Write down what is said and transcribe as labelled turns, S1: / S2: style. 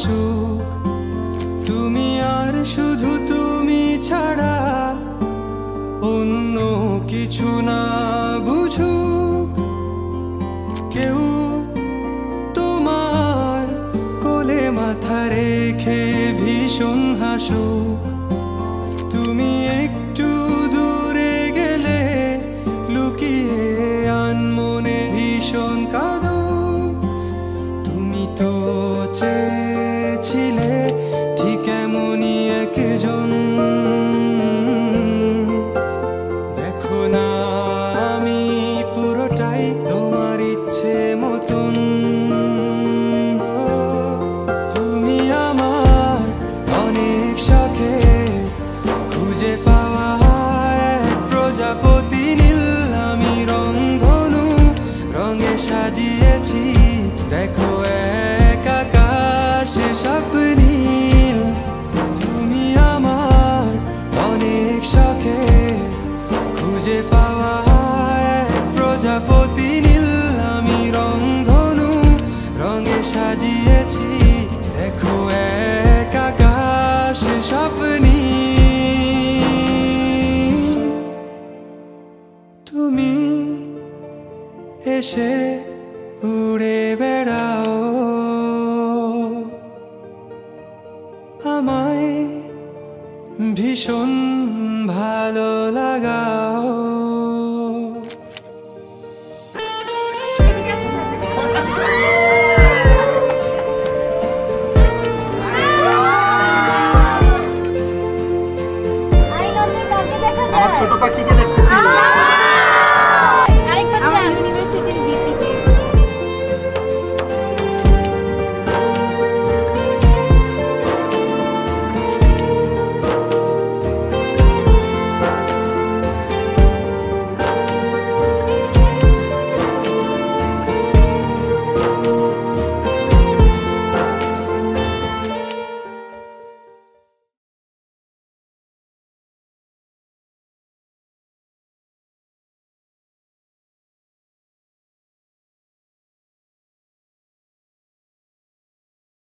S1: হাসুক, তুমি আর শুধু তুমি ছাড়া অন্য কিছু না বুঝুক। কেউ তোমার কোলে মাথা রেখে ভীষণ হাসুক, তুমি একটু দূরে গেলে লুকিয়ে আনমনে ভীষণ কাঁদুক। তুমি তো চেয়েছিলে ঠিক এমনই একজন, দেখো না আমি পুরোটাই তোমার ইচ্ছে মতন। তুমি আমার অনেক শখে খুঁজে পাওয়া এক প্রজাপতি নীল, আমি রংধনু রঙে সাজিয়েছি, দেখো এক আকাশে স্বপ্নীল। তুমি আমার অনেক শখে খুঁজে পাওয়া এক প্রজাপতি নীল, আমি রংধনু রঙে সাজিয়েছি, দেখো এক আকাশে স্বপ্নীল। তুমি এসে উড়ে বেড়াও, আমায় ভীষণ ভালো লাগাও।
S2: আমার ছোট পাখিকে দেখো।